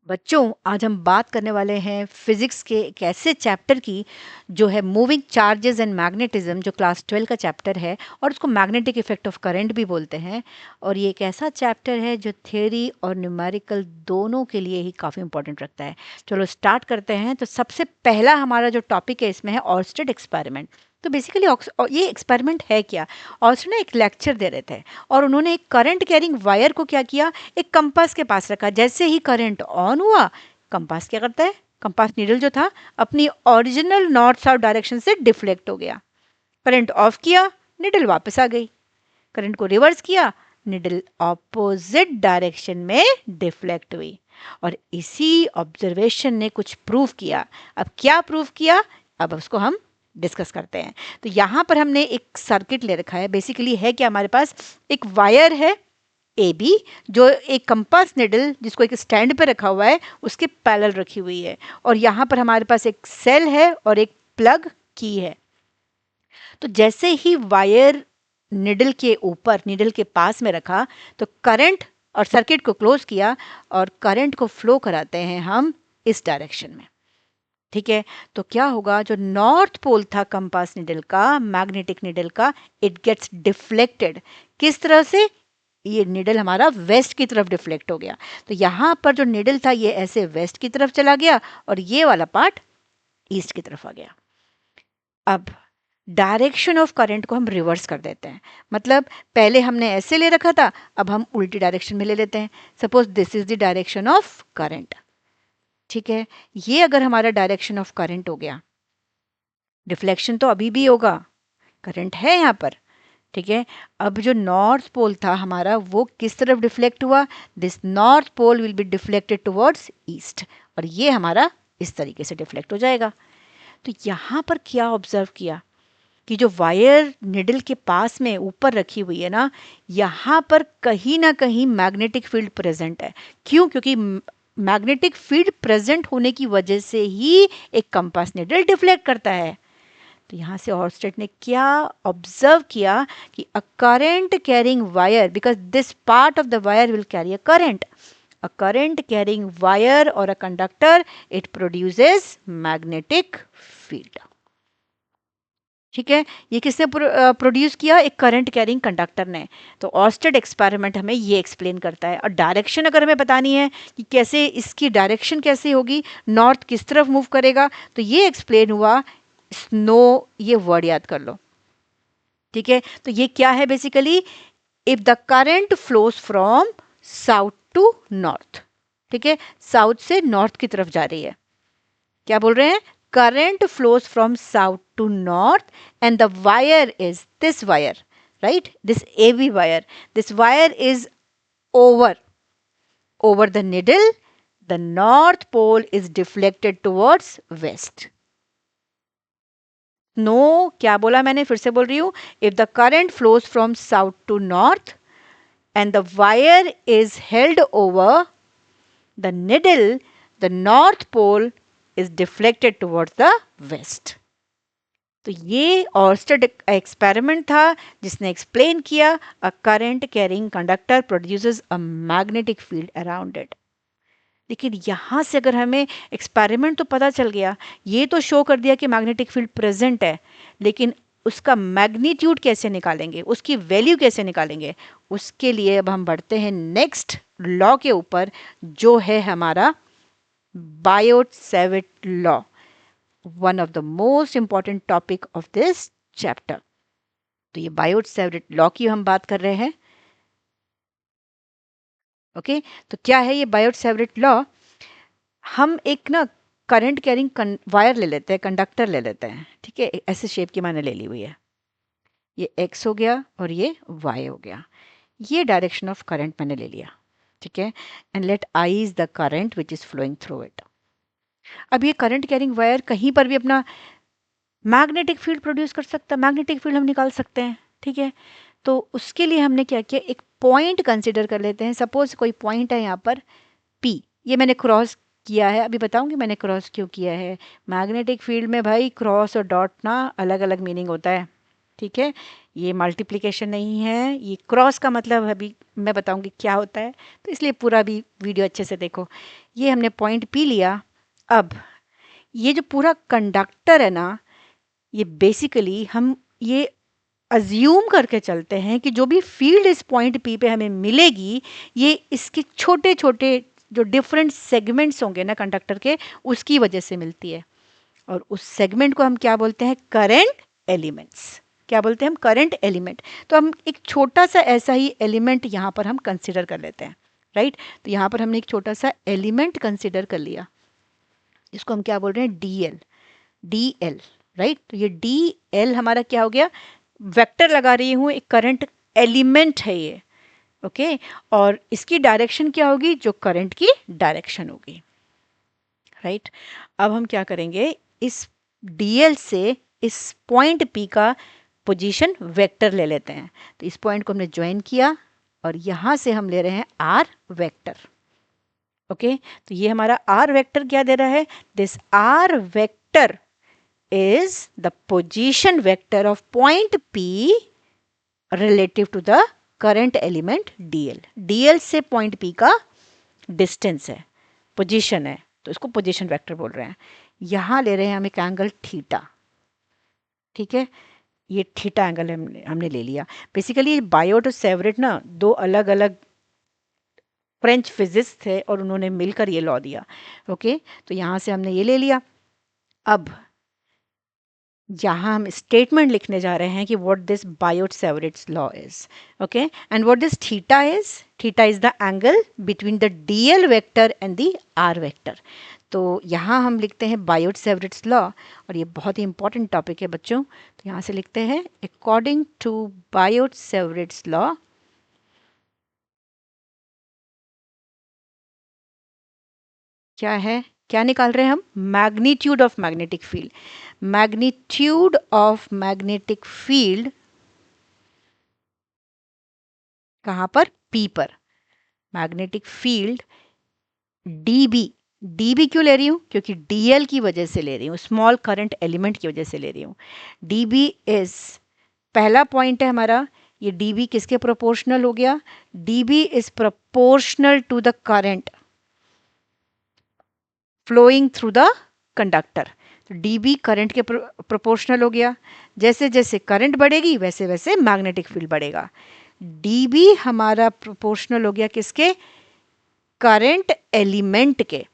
बच्चों, आज हम बात करने वाले हैं फिजिक्स के एक ऐसे चैप्टर की जो है मूविंग चार्जेस एंड मैग्नेटिज्म, जो क्लास 12 का चैप्टर है और उसको मैग्नेटिक इफेक्ट ऑफ करंट भी बोलते हैं। और ये एक ऐसा चैप्टर है जो थ्योरी और न्यूमेरिकल दोनों के लिए ही काफ़ी इंपॉर्टेंट रखता है। चलो स्टार्ट करते हैं। तो सबसे पहला हमारा जो टॉपिक है इसमें है ऑर्स्टेड एक्सपेरिमेंट। तो बेसिकली ये एक्सपेरिमेंट है क्या? ऑर्स्टेड ने एक लेक्चर दे रहे थे और उन्होंने एक करंट कैरिंग वायर को क्या किया, एक कंपास के पास रखा। जैसे ही करंट ऑन हुआ, कंपास क्या करता है, कंपास नीडल जो था अपनी ओरिजिनल नॉर्थ साउथ डायरेक्शन से डिफ्लेक्ट हो गया। करंट ऑफ किया, नीडल वापस आ गई। करंट को रिवर्स किया, नीडल ऑपोजिट डायरेक्शन में डिफ्लेक्ट हुई। और इसी ऑब्जर्वेशन ने कुछ प्रूव किया। अब क्या प्रूव किया, अब उसको हम डिस्कस करते हैं। तो यहाँ पर हमने एक सर्किट ले रखा है। बेसिकली है क्या, हमारे पास एक वायर है ए बी, जो एक कंपास निडल जिसको एक स्टैंड पे रखा हुआ है उसके पैरेलल रखी हुई है। और यहाँ पर हमारे पास एक सेल है और एक प्लग की है। तो जैसे ही वायर निडल के ऊपर, निडल के पास में रखा, तो करंट और सर्किट को क्लोज किया और करंट को फ्लो कराते हैं हम इस डायरेक्शन में। ठीक है, तो क्या होगा, जो नॉर्थ पोल था कंपास निडल का, मैग्नेटिक निडल का, इट गेट्स डिफ्लेक्टेड। किस तरह से? ये निडल हमारा वेस्ट की तरफ डिफ्लेक्ट हो गया। तो यहाँ पर जो निडल था ये ऐसे वेस्ट की तरफ चला गया और ये वाला पार्ट ईस्ट की तरफ आ गया। अब डायरेक्शन ऑफ करंट को हम रिवर्स कर देते हैं। मतलब पहले हमने ऐसे ले रखा था, अब हम उल्टी डायरेक्शन में ले लेते हैं। Suppose this is the direction of current. ठीक है, ये अगर हमारा डायरेक्शन ऑफ करंट हो गया, डिफ्लेक्शन तो अभी भी होगा, करंट है यहाँ पर। ठीक है, अब जो नॉर्थ पोल था हमारा वो किस तरफ डिफ्लेक्ट हुआ? This north pole will be deflected towards east, और ये हमारा इस तरीके से डिफ्लेक्ट हो जाएगा। तो यहाँ पर क्या ऑब्जर्व किया कि जो वायर निडल के पास में ऊपर रखी हुई है ना, यहाँ पर कहीं ना कहीं मैग्नेटिक फील्ड प्रेजेंट है। क्यों? क्योंकि मैग्नेटिक फील्ड प्रेजेंट होने की वजह से ही एक कंपास निडल डिफ्लेक्ट करता है। तो यहाँ से ऑर्स्टेड ने क्या ऑब्जर्व किया कि a current carrying wire, because this part of the wire will carry a current, a current carrying wire or a conductor, it produces magnetic field. ठीक है, ये किसने प्रोड्यूस किया? एक करंट कैरिंग कंडक्टर ने। तो ऑर्स्टेड एक्सपेरिमेंट हमें ये एक्सप्लेन करता है। और डायरेक्शन अगर हमें बतानी है कि कैसे इसकी डायरेक्शन कैसे होगी, नॉर्थ किस तरफ मूव करेगा, तो ये एक्सप्लेन हुआ स्नो, ये वर्ड याद कर लो। ठीक है, तो ये क्या है basically? If the current flows from south to north, ठीक है, साउथ से नॉर्थ की तरफ जा रही है। क्या बोल रहे हैं? Current flows from south to north and the wire is this wire, right? This AV wire. This wire is over the needle. The north pole is deflected towards west. No, क्या बोला मैंने? फिर से बोल रही हूं। If the current flows from south to north and the wire is held over the needle, the north pole is deflected towards the west. तो ये ऑर्स्टेड एक्सपेरिमेंट था जिसने एक्सप्लेन किया a current carrying conductor produces a magnetic field around it. लेकिन यहाँ से अगर हमें एक्सपेरिमेंट तो पता चल गया, ये तो शो कर दिया कि मैग्नेटिक फील्ड प्रेजेंट है, लेकिन उसका मैग्नीट्यूड कैसे निकालेंगे, उसकी वैल्यू कैसे निकालेंगे, उसके लिए अब हम बढ़ते हैं नेक्स्ट लॉ के ऊपर, जो है हमारा Biot-Savart law, one of the most important topic of this chapter. तो ये बायोट-सैवर्ट लॉ की हम बात कर रहे हैं। ओके, तो क्या है ये बायोट-सैवर्ट लॉ? हम एक ना करंट कैरिंग वायर ले लेते हैं, कंडक्टर ले लेते हैं। ठीक है, ऐसे शेप की मैंने ले ली हुई है। ये एक्स हो गया और ये वाई हो गया। ये डायरेक्शन ऑफ करंट मैंने ले लिया। ठीक है, and let I is the current which is flowing through it. अब ये करंट कैरिंग वायर कहीं पर भी अपना मैग्नेटिक फील्ड प्रोड्यूस कर सकता है, मैग्नेटिक फील्ड हम निकाल सकते हैं। ठीक है, तो उसके लिए हमने क्या किया, एक पॉइंट कंसिडर कर लेते हैं। सपोज कोई पॉइंट है यहाँ पर P, ये मैंने क्रॉस किया है। अभी बताऊंगी मैंने क्रॉस क्यों किया है। मैग्नेटिक फील्ड में भाई क्रॉस और डॉट ना अलग अलग मीनिंग होता है। ठीक है, ये मल्टीप्लिकेशन नहीं है, ये क्रॉस का मतलब अभी मैं बताऊंगी क्या होता है, तो इसलिए पूरा भी वीडियो अच्छे से देखो। ये हमने पॉइंट पी लिया। अब ये जो पूरा कंडक्टर है ना, ये बेसिकली हम ये अज्यूम करके चलते हैं कि जो भी फील्ड इस पॉइंट पी पे हमें मिलेगी, ये इसके छोटे छोटे जो डिफरेंट सेगमेंट्स होंगे ना कंडक्टर के, उसकी वजह से मिलती है। और उस सेगमेंट को हम क्या बोलते हैं? Current elements. क्या बोलते हैं हम? Current element. तो हम एक छोटा सा ऐसा ही एलिमेंट यहाँ पर हम कंसिडर कर लेते हैं, राइट। तो यहाँ पर हमने एक छोटा सा एलिमेंट कंसिडर कर लिया, इसको हम क्या बोल रहे हैं? D L. D L, right. तो ये डी एल हमारा क्या हो गया? वेक्टर लगा रही हूँ, एक करंट एलिमेंट है ये, ओके। और इसकी डायरेक्शन क्या होगी? जो करंट की डायरेक्शन होगी, राइट। अब हम क्या करेंगे? इस डीएल से इस पॉइंट पी का पोजीशन वेक्टर ले लेते हैं। तो इस पॉइंट को हमने ज्वाइन किया और यहां से हम ले रहे हैं आर वेक्टर, ओके। तो ये हमारा आर वेक्टर क्या दे रहा है? This R vector is the position vector of point P relative to the current element dl. dl से point P का distance है, position है, तो इसको position vector बोल रहे हैं। यहाँ ले रहे हैं हम एक एंगल थीटा, ठीक है। ये थीटा एंगल हमने ले लिया। बेसिकली बायोट और सेवरेट ना दो अलग अलग फ्रेंच फिजिस्ट थे और उन्होंने मिलकर ये लॉ दिया, ओके। तो यहाँ से हमने ये ले लिया। अब यहाँ हम स्टेटमेंट लिखने जा रहे हैं कि what this Biot Savart's law is, okay. And what this theta is the angle between the DL vector and the R vector. तो यहाँ हम लिखते हैं बायोट-सेवरेट्स लॉ, और ये बहुत ही इंपॉर्टेंट टॉपिक है बच्चों। तो यहाँ से लिखते हैं अकॉर्डिंग टू बायोट-सेवरेट्स लॉ, क्या है? क्या निकाल रहे हैं हम? Magnitude of magnetic field. Magnitude of magnetic field कहाँ पर? पी पर। Magnetic field dB. डीबी क्यों ले रही हूँ? क्योंकि डीएल की वजह से ले रही हूँ, स्मॉल करंट एलिमेंट की वजह से ले रही हूँ। डीबी इज, पहला पॉइंट है हमारा, ये डीबी किसके प्रोपोर्शनल हो गया? DB is proportional to the current flowing through the conductor. तो डीबी करंट के प्रोपोर्शनल हो गया। जैसे जैसे करंट बढ़ेगी वैसे वैसे मैग्नेटिक फील्ड बढ़ेगा। डीबी हमारा प्रोपोर्शनल हो गया किसके? करंट एलिमेंट के।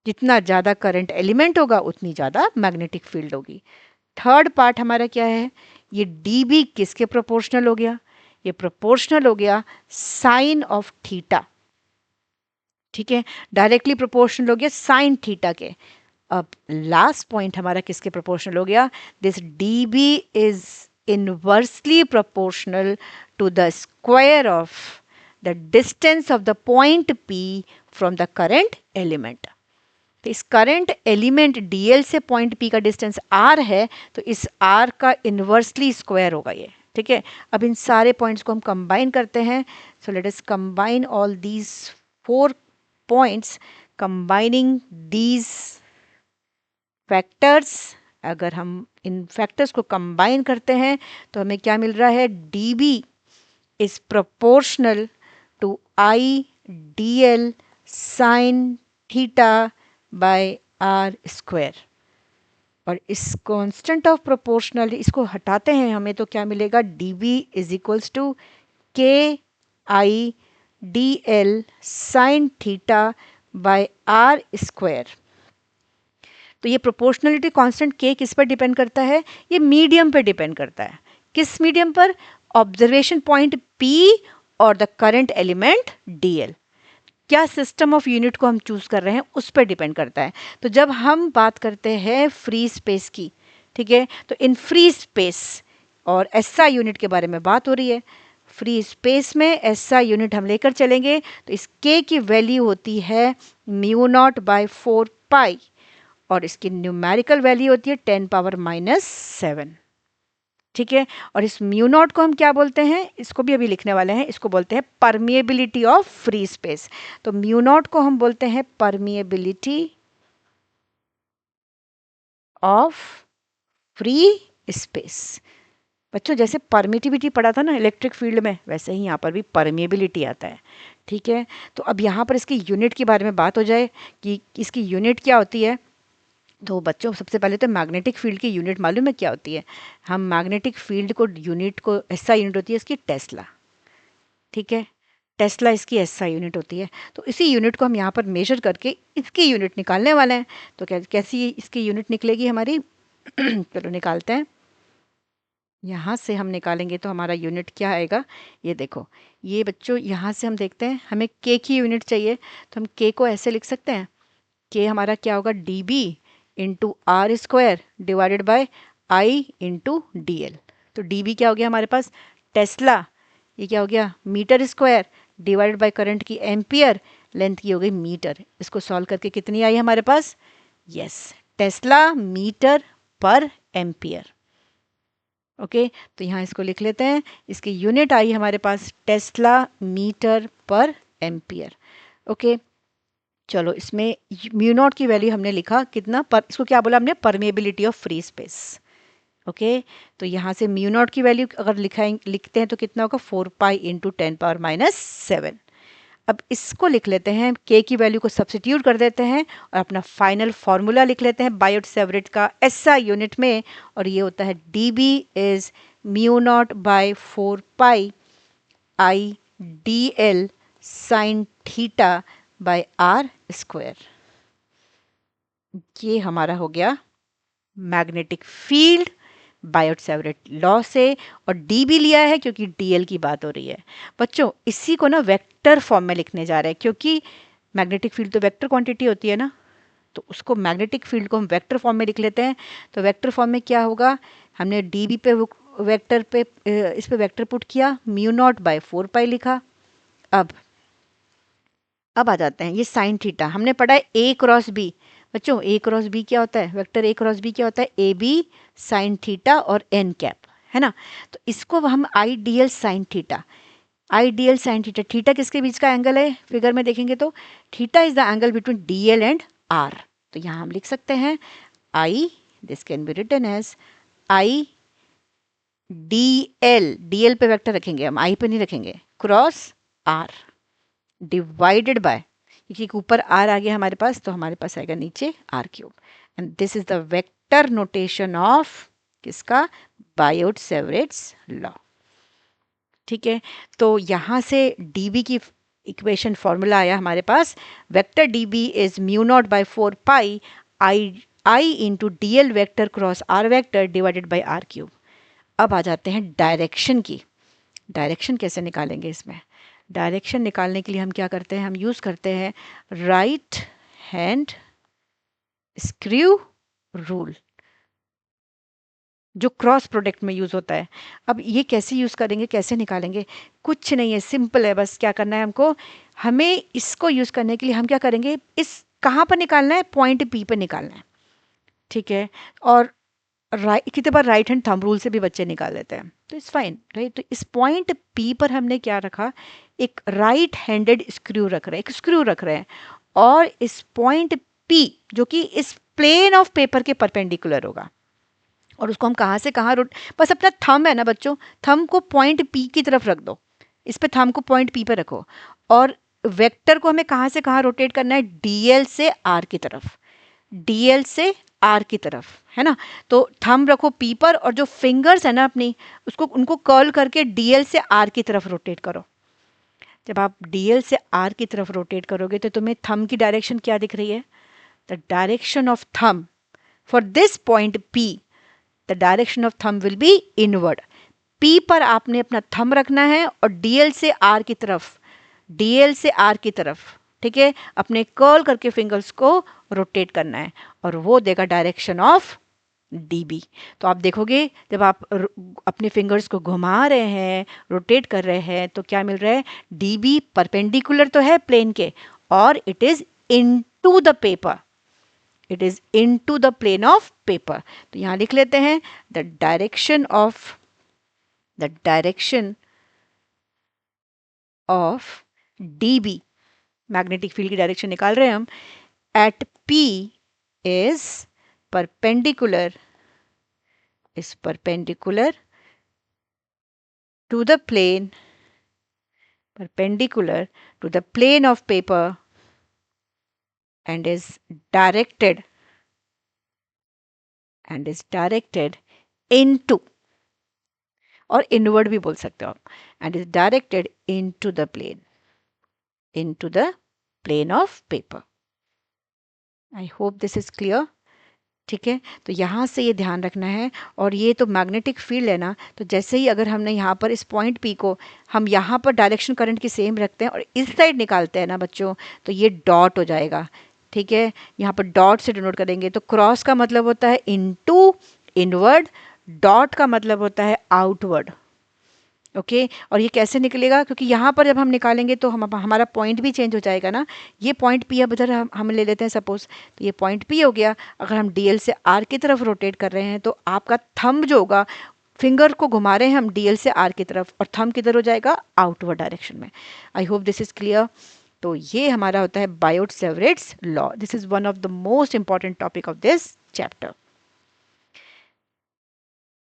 जितना ज़्यादा करंट एलिमेंट होगा उतनी ज़्यादा मैग्नेटिक फील्ड होगी। थर्ड पार्ट हमारा क्या है? ये डीबी किसके प्रोपोर्शनल हो गया? ये प्रोपोर्शनल हो गया साइन ऑफ थीटा, ठीक है। डायरेक्टली प्रोपोर्शनल हो गया साइन थीटा के। अब लास्ट पॉइंट हमारा किसके प्रोपोर्शनल हो गया? This dB is inversely proportional to the square of the distance of the point P from the current element. तो इस करंट एलिमेंट डीएल से पॉइंट पी का डिस्टेंस आर है, तो इस आर का इनवर्सली स्क्वायर होगा ये, ठीक है। अब इन सारे पॉइंट्स को हम कंबाइन करते हैं। So let us combine all these 4 points, combining these factors. अगर हम इन फैक्टर्स को कंबाइन करते हैं तो हमें क्या मिल रहा है? DB is proportional to I D L sine theta by R square. और इस कांस्टेंट ऑफ प्रोपोर्शनल इसको हटाते हैं हमें तो क्या मिलेगा? DB is equals to K I D L sine theta by R square. तो ये प्रोपोर्शनलिटी कांस्टेंट के किस पर डिपेंड करता है? ये मीडियम पर डिपेंड करता है। किस मीडियम पर? ऑब्जर्वेशन पॉइंट पी और द करंट एलिमेंट डीएल। क्या सिस्टम ऑफ यूनिट को हम चूज कर रहे हैं उस पर डिपेंड करता है। तो जब हम बात करते हैं फ्री स्पेस की, ठीक है, तो इन फ्री स्पेस और एसआई यूनिट के बारे में बात हो रही है। फ्री स्पेस में एसआई यूनिट हम लेकर चलेंगे तो इस के की वैल्यू होती है म्यू नॉट बाय 4 पाई, और इसकी न्यूमेरिकल वैल्यू होती है 10⁻⁷, ठीक है। और इस म्यू नॉट को हम क्या बोलते हैं? इसको भी अभी लिखने वाले हैं। इसको बोलते हैं परमिएबिलिटी ऑफ फ्री स्पेस। तो म्यू नॉट को हम बोलते हैं परमिएबिलिटी ऑफ फ्री स्पेस। बच्चों जैसे परमिटिविटी पढ़ा था ना इलेक्ट्रिक फील्ड में, वैसे ही यहाँ पर भी परमेबिलिटी आता है। ठीक है, तो अब यहाँ पर इसकी यूनिट के बारे में बात हो जाए कि इसकी यूनिट क्या होती है। तो बच्चों सबसे पहले तो मैग्नेटिक फील्ड की यूनिट मालूम है क्या होती है। हम मैग्नेटिक फील्ड को यूनिट को ऐसा यूनिट होती है इसकी टेस्ला। ठीक है, टेस्ला इसकी ऐसा यूनिट होती है। तो इसी यूनिट को हम यहाँ पर मेजर करके इसकी यूनिट निकालने वाले हैं। तो कैसी इसकी यूनिट निकलेगी हमारी चलो निकालते हैं। यहाँ से हम निकालेंगे तो हमारा यूनिट क्या आएगा, ये देखो। ये बच्चों यहाँ से हम देखते हैं हमें के की यूनिट चाहिए, तो हम के को ऐसे लिख सकते हैं। के हमारा क्या होगा, D B into R square divided by I into D L. तो डी बी क्या हो गया हमारे पास, टेस्ला। ये क्या हो गया, metre square divided by current की एम्पियर, लेंथ की हो गई मीटर। इसको सॉल्व करके कितनी आई हमारे पास, यस, टेस्ला मीटर पर एम्पियर। ओके, तो यहाँ इसको लिख लेते हैं। इसकी यूनिट आई हमारे पास टेस्ला मीटर पर एम्पियर। ओके, चलो इसमें म्यू नॉट की वैल्यू हमने लिखा कितना पर, इसको क्या बोला हमने, permeability of free space. Okay, तो यहाँ से म्यू नॉट की वैल्यू अगर लिखते हैं तो कितना होगा, 4 पाई इंटू 10⁻⁷। अब इसको लिख लेते हैं, के की वैल्यू को सब्सिट्यूट कर देते हैं और अपना फाइनल फार्मूला लिख लेते हैं बायोट सेवरेट का एसआई यूनिट में, और ये होता है D B is mu naught by 4 pi I D L sine theta by R square. ये हमारा हो गया magnetic field Biot Savart law से, और डी भी लिया है क्योंकि डीएल की बात हो रही है। बच्चों इसी को ना वेक्टर फॉर्म में लिखने जा रहे हैं, क्योंकि मैग्नेटिक फील्ड तो वेक्टर क्वांटिटी होती है ना, तो उसको मैग्नेटिक फील्ड को हम वेक्टर फॉर्म में लिख लेते हैं। तो वेक्टर फॉर्म में क्या होगा, हमने डी बी पे वेक्टर पे इस पे वेक्टर पुट किया, म्यू नॉट बाय 4 पाई लिखा। अब आ जाते हैं ये साइन थीटा, हमने पढ़ा है ए क्रॉस बी। बच्चों ए क्रॉस बी क्या होता है, वेक्टर ए क्रॉस बी क्या होता है, ए बी साइन थीटा और एन कैप, है ना। तो इसको हम I D L sine theta, I D L sine theta, theta किसके बीच का एंगल है, फिगर में देखेंगे तो theta is the angle between D L and R. तो यहाँ हम लिख सकते हैं I, this can be written as I D L, D L पे वेक्टर रखेंगे हम, आई पे नहीं रखेंगे, क्रॉस आर डिवाइडेड बाय, क्योंकि ऊपर आर आ गया हमारे पास तो हमारे पास आएगा नीचे R cube, and this is the vector notation of किसका, बायोट सेवरेट्स लॉ। ठीक है, तो यहाँ से डीबी की इक्वेशन फॉर्मूला आया हमारे पास, vector DB is mu naught by 4 pi I into D L vector cross R vector divided by R cube. अब आ जाते हैं डायरेक्शन की, डायरेक्शन कैसे निकालेंगे इसमें। डायरेक्शन निकालने के लिए हम क्या करते हैं, हम यूज़ करते हैं राइट हैंड स्क्रू रूल, जो क्रॉस प्रोडक्ट में यूज़ होता है। अब ये कैसे यूज़ करेंगे, कैसे निकालेंगे, कुछ नहीं है, सिंपल है। बस क्या करना है हमको, हमें इसको यूज़ करने के लिए हम क्या करेंगे, इस कहाँ पर निकालना है, पॉइंट पी पर निकालना है। ठीक है, और कितने बार राइट हैंड थंब रूल से भी बच्चे निकाल लेते हैं, तो इट्स फाइन राइट। तो इस पॉइंट पी पर हमने क्या रखा, एक राइट हैंडेड स्क्रू रख रहे हैं, एक स्क्रू रख रहे हैं, और इस पॉइंट पी जो कि इस प्लेन ऑफ पेपर के परपेंडिकुलर होगा, और उसको हम कहाँ से कहाँ बस अपना थंब है ना बच्चों, थंब को पॉइंट पी की तरफ रख दो, इस पे थंब को पॉइंट पी पे रखो, और वेक्टर को हमें कहाँ से कहाँ रोटेट करना है, डीएल से आर की तरफ, डीएल से आर की तरफ, है ना। तो थंब रखो पी पर, और जो फिंगर्स है ना अपनी, उसको उनको कर्ल करके डीएल से आर की तरफ रोटेट करो। जब आप डीएल से आर की तरफ रोटेट करोगे तो तुम्हें थंब की डायरेक्शन क्या दिख रही है, the direction of thumb for this point P, the direction of thumb will be inward. P पर आपने अपना थंब रखना है और डीएल से आर की तरफ, डीएल से आर की तरफ, ठीक है, अपने कर्ल करके फिंगर्स को रोटेट करना है, और वो देगा डायरेक्शन ऑफ डीबी। तो आप देखोगे जब आप अपने फिंगर्स को घुमा रहे हैं, रोटेट कर रहे हैं, तो क्या मिल रहा है, डीबी परपेंडिकुलर तो है प्लेन के, और it is into the paper, it is into the plane of paper. तो यहाँ लिख लेते हैं the direction of dB, magnetic field की डायरेक्शन निकाल रहे हैं हम, at P is perpendicular is perpendicular to the plane, perpendicular to the plane of paper and is directed into, और इनवर्ड भी बोल सकते हो आप, and is directed into the plane of paper. I hope this is clear. ठीक है, तो यहाँ से ये ध्यान रखना है। और ये तो मैग्नेटिक फील्ड है ना, तो जैसे ही अगर हमने यहाँ पर इस पॉइंट पी को हम यहाँ पर डायरेक्शन करंट की सेम रखते हैं और इस साइड निकालते हैं ना बच्चों, तो ये डॉट हो जाएगा। ठीक है, यहाँ पर डॉट से डिनोट करेंगे। तो क्रॉस का मतलब होता है इनटू, इनवर्ड, डॉट का मतलब होता है आउटवर्ड। ओके, और ये कैसे निकलेगा, क्योंकि यहाँ पर जब हम निकालेंगे तो हमारा पॉइंट भी चेंज हो जाएगा ना। ये पॉइंट पी अब इधर हम ले लेते हैं सपोज, तो ये पॉइंट पी हो गया। अगर हम डीएल से आर की तरफ रोटेट कर रहे हैं तो आपका थंब जो होगा, फिंगर को घुमा रहे हैं हम डीएल से आर की तरफ, और थंब किधर हो जाएगा, आउटवर्ड डायरेक्शन में। I hope this is clear. तो ये हमारा होता है Biot Savart's law. This is one of the most important topic of this chapter.